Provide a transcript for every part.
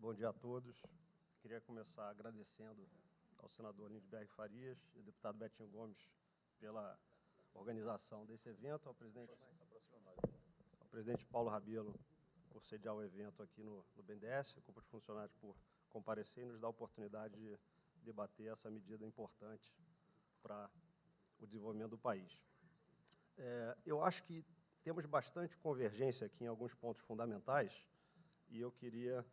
Bom dia a todos. Queria começar agradecendo ao senador Lindbergh Farias e ao deputado Betinho Gomes pela organização desse evento, ao presidente Paulo Rabelo por sediar o evento aqui no BNDES, ao corpo de funcionários por comparecer e nos dar a oportunidade de debater essa medida importante para o desenvolvimento do país. Eu acho que temos bastante convergência aqui em alguns pontos fundamentais e eu queria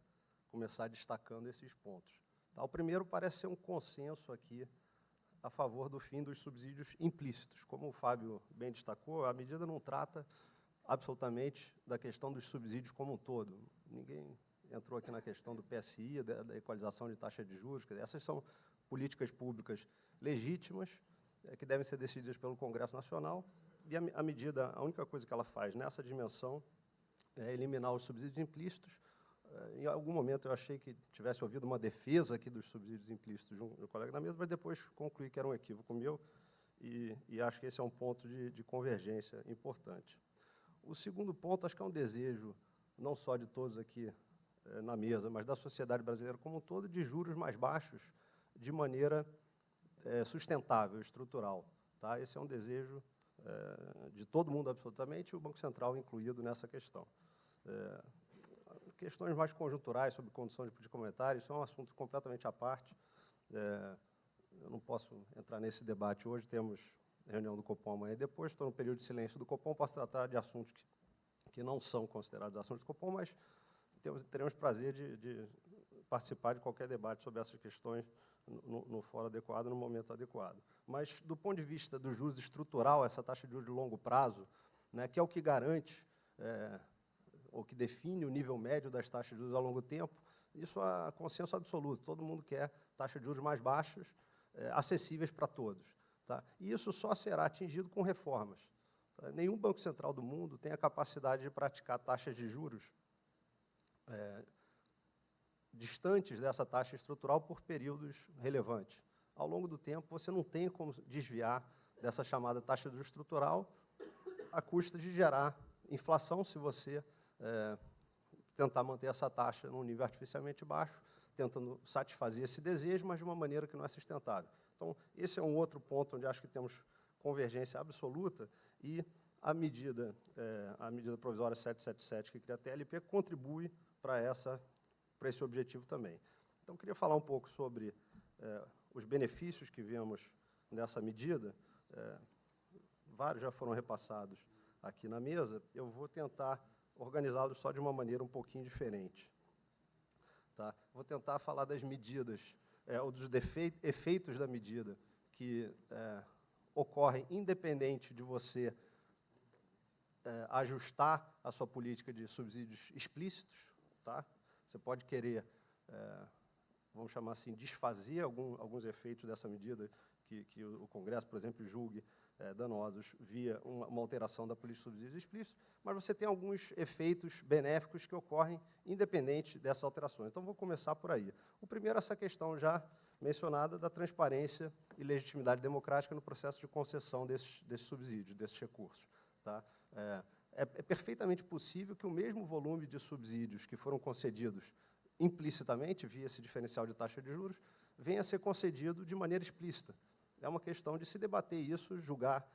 começar destacando esses pontos. O primeiro parece ser um consenso aqui a favor do fim dos subsídios implícitos. Como o Fábio bem destacou, a medida não trata absolutamente da questão dos subsídios como um todo. Ninguém entrou aqui na questão do PSI, da equalização de taxa de juros. Essas são políticas públicas legítimas que devem ser decididas pelo Congresso Nacional. E a medida, a única coisa que ela faz nessa dimensão é eliminar os subsídios implícitos. Em algum momento eu achei que tivesse ouvido uma defesa aqui dos subsídios implícitos de um colega na mesa, mas depois concluí que era um equívoco meu e acho que esse é um ponto de convergência importante. O segundo ponto, acho que é um desejo, não só de todos aqui na mesa, mas da sociedade brasileira como um todo, de juros mais baixos de maneira sustentável, estrutural. Tá? Esse é um desejo de todo mundo, absolutamente, e o Banco Central incluído nessa questão. Questões mais conjunturais sobre condução de política monetária, isso é um assunto completamente à parte. Eu não posso entrar nesse debate hoje, temos reunião do Copom amanhã e depois, estou no período de silêncio do Copom, posso tratar de assuntos que não são considerados assuntos do Copom, mas teremos prazer de participar de qualquer debate sobre essas questões no fórum adequado, no momento adequado. Mas, do ponto de vista dos juros estrutural, essa taxa de juros de longo prazo, né, que é o que garante, ou que define o nível médio das taxas de juros ao longo do tempo, isso é consenso absoluto. Todo mundo quer taxas de juros mais baixas, acessíveis para todos. Tá? E isso só será atingido com reformas. Tá? Nenhum banco central do mundo tem a capacidade de praticar taxas de juros distantes dessa taxa estrutural por períodos relevantes. Ao longo do tempo, você não tem como desviar dessa chamada taxa de juros estrutural à custa de gerar inflação, se você tentar manter essa taxa num nível artificialmente baixo, tentando satisfazer esse desejo, mas de uma maneira que não é sustentável. Então, esse é um outro ponto onde acho que temos convergência absoluta e a medida provisória 777, que cria a TLP, contribui para esse objetivo também. Então, queria falar um pouco sobre os benefícios que vemos nessa medida. Vários já foram repassados aqui na mesa. Eu vou tentar organizá-los só de uma maneira um pouquinho diferente. Tá? Vou tentar falar das medidas, ou dos efeitos da medida que ocorrem independente de você ajustar a sua política de subsídios explícitos. Tá? Você pode querer, vamos chamar assim, desfazer alguns efeitos dessa medida que o Congresso, por exemplo, julgue danosos via uma alteração da política de subsídios explícitos, mas você tem alguns efeitos benéficos que ocorrem independente dessas alterações. Então, vou começar por aí. O primeiro é essa questão já mencionada da transparência e legitimidade democrática no processo de concessão desses subsídios, desses recursos. Tá? É perfeitamente possível que o mesmo volume de subsídios que foram concedidos implicitamente, via esse diferencial de taxa de juros, venha a ser concedido de maneira explícita. É uma questão de se debater isso, julgar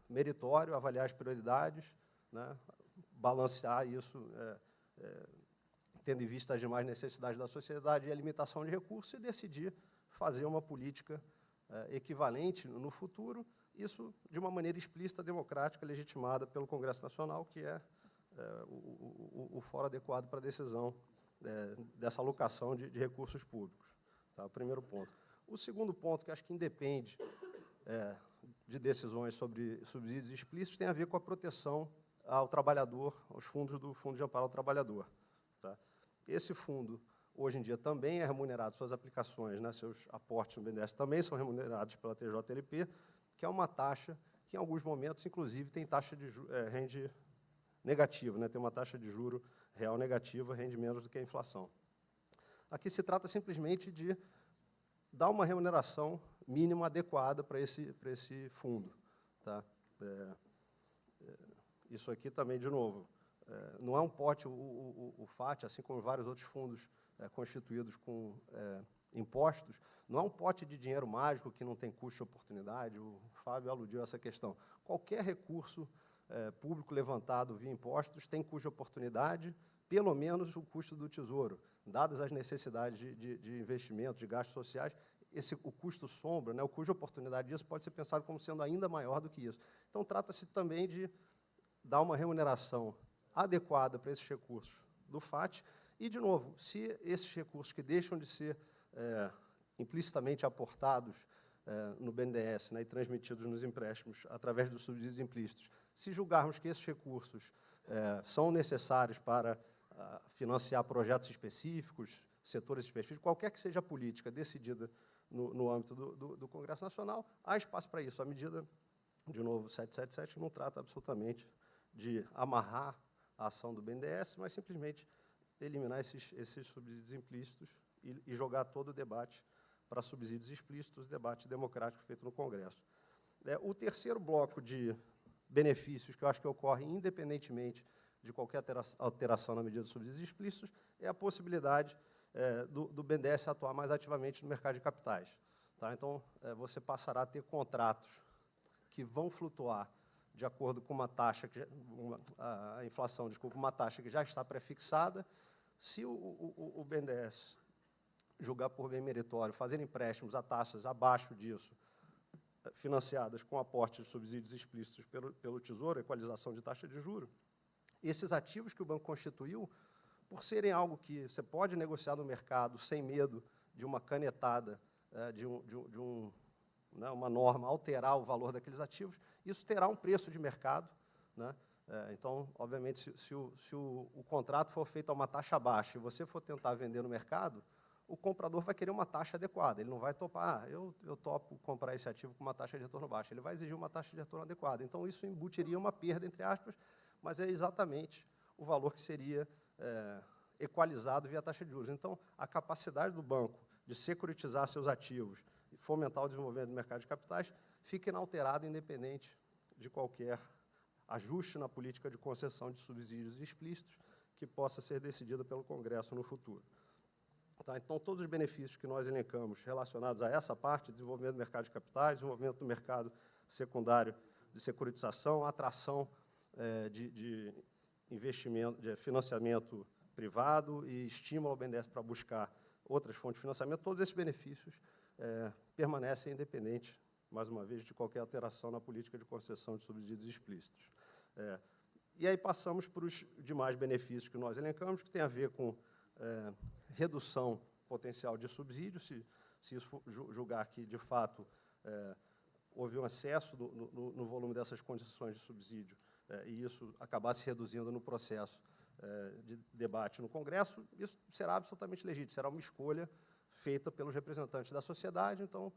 meritório, avaliar as prioridades, né, balancear isso, tendo em vista as demais necessidades da sociedade e a limitação de recursos, e decidir fazer uma política equivalente no futuro, isso de uma maneira explícita, democrática, legitimada pelo Congresso Nacional, que é o fórum adequado para a decisão dessa alocação de recursos públicos. Tá? O primeiro ponto. O segundo ponto, que acho que independe de decisões sobre subsídios explícitos, tem a ver com a proteção ao trabalhador, aos fundos do Fundo de Amparo ao Trabalhador. Tá? Esse fundo, hoje em dia, também é remunerado, suas aplicações, né, seus aportes no BNDES também são remunerados pela TJLP, que é uma taxa que, em alguns momentos, inclusive, tem taxa de rende negativa, né, tem uma taxa de juro real negativa, rende menos do que a inflação. Aqui se trata simplesmente de dar uma remuneração mínima adequada para esse fundo. Tá? Isso aqui também, de novo, não é um pote, o FAT, assim como vários outros fundos constituídos com impostos, não é um pote de dinheiro mágico que não tem custo de oportunidade. O Fábio aludiu a essa questão. Qualquer recurso público levantado via impostos tem custo de oportunidade, pelo menos o custo do Tesouro, dadas as necessidades de investimento, de gastos sociais. O custo sombra, né, o custo de oportunidade disso pode ser pensado como sendo ainda maior do que isso. Então, trata-se também de dar uma remuneração adequada para esses recursos do FAT. E, de novo, se esses recursos que deixam de ser implicitamente aportados no BNDES, né, e transmitidos nos empréstimos através dos subsídios implícitos, se julgarmos que esses recursos são necessários para financiar projetos específicos, setores específicos, qualquer que seja a política decidida no âmbito do Congresso Nacional, há espaço para isso. A medida, de novo, 777, não trata absolutamente de amarrar a ação do BNDES, mas simplesmente eliminar esses subsídios implícitos e jogar todo o debate para subsídios explícitos, debate democrático feito no Congresso. O terceiro bloco de benefícios, que eu acho que ocorre independentemente de qualquer alteração na medida dos subsídios explícitos, é a possibilidade do BNDES atuar mais ativamente no mercado de capitais. Tá? Então, você passará a ter contratos que vão flutuar de acordo com uma taxa, a inflação, desculpa, uma taxa que já está prefixada. Se o BNDES julgar por bem meritório fazer empréstimos a taxas abaixo disso, financiadas com aporte de subsídios explícitos pelo Tesouro, equalização de taxa de juros, esses ativos que o banco constituiu, por serem algo que você pode negociar no mercado sem medo de uma canetada, uma norma alterar o valor daqueles ativos, isso terá um preço de mercado, né? Então, obviamente, se o contrato for feito a uma taxa baixa e você for tentar vender no mercado, o comprador vai querer uma taxa adequada. Ele não vai topar, eu topo comprar esse ativo com uma taxa de retorno baixa. Ele vai exigir uma taxa de retorno adequada. Então, isso embutiria uma perda, entre aspas, mas é exatamente o valor que seria equalizado via taxa de juros. Então, a capacidade do banco de securitizar seus ativos e fomentar o desenvolvimento do mercado de capitais fica inalterado, independente de qualquer ajuste na política de concessão de subsídios explícitos que possa ser decidida pelo Congresso no futuro. Tá? Então, todos os benefícios que nós elencamos relacionados a essa parte, desenvolvimento do mercado de capitais, desenvolvimento do mercado secundário de securitização, atração de investimento, de financiamento privado e estímulo ao BNDES para buscar outras fontes de financiamento, todos esses benefícios permanecem independentes, mais uma vez, de qualquer alteração na política de concessão de subsídios explícitos. E aí passamos para os demais benefícios que nós elencamos, que tem a ver com redução potencial de subsídios, se isso for julgar que, de fato, houve um excesso no volume dessas concessões de subsídio, e isso acabasse reduzindo no processo de debate no Congresso, isso será absolutamente legítimo, será uma escolha feita pelos representantes da sociedade. Então,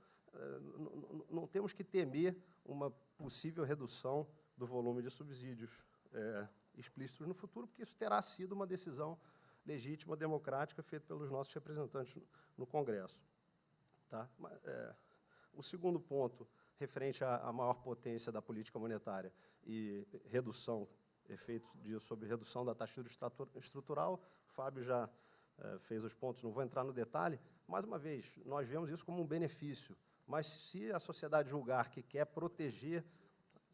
não temos que temer uma possível redução do volume de subsídios explícitos no futuro, porque isso terá sido uma decisão legítima, democrática, feita pelos nossos representantes no Congresso. Tá? O segundo ponto, referente à maior potência da política monetária e redução, efeitos disso sobre redução da taxa de juros estrutural, o Fábio já fez os pontos, não vou entrar no detalhe. Mais uma vez, nós vemos isso como um benefício, mas se a sociedade julgar que quer proteger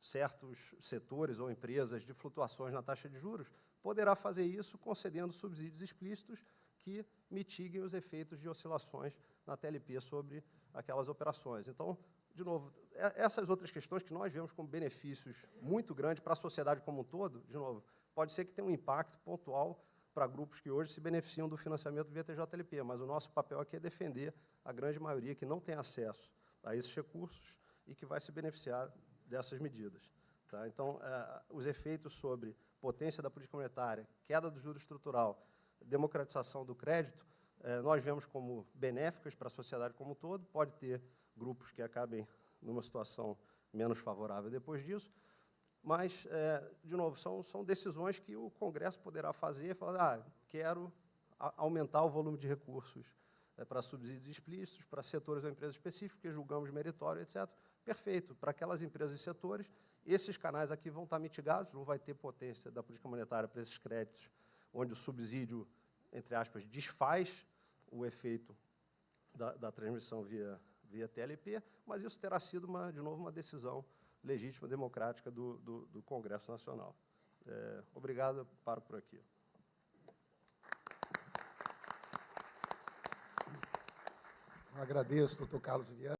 certos setores ou empresas de flutuações na taxa de juros, poderá fazer isso concedendo subsídios explícitos que mitiguem os efeitos de oscilações na TLP sobre aquelas operações. Então, de novo, essas outras questões que nós vemos como benefícios muito grandes para a sociedade como um todo, de novo, pode ser que tenha um impacto pontual para grupos que hoje se beneficiam do financiamento via TJLP, mas o nosso papel aqui é defender a grande maioria que não tem acesso a esses recursos e que vai se beneficiar dessas medidas. Tá? Então, os efeitos sobre potência da política monetária, queda do juro estrutural, democratização do crédito, nós vemos como benéficas para a sociedade como um todo. Pode ter grupos que acabem numa situação menos favorável depois disso, mas, de novo, são decisões que o Congresso poderá fazer, falar, quero aumentar o volume de recursos para subsídios explícitos, para setores ou empresas específicas, que julgamos meritório, etc. Perfeito, para aquelas empresas e setores, esses canais aqui vão estar mitigados, não vai ter potência da política monetária para esses créditos, onde o subsídio, entre aspas, desfaz o efeito da transmissão via TLP, mas isso terá sido, de novo, uma decisão legítima, democrática do Congresso Nacional. Obrigado, paro por aqui. Eu agradeço, doutor Carlos Viana.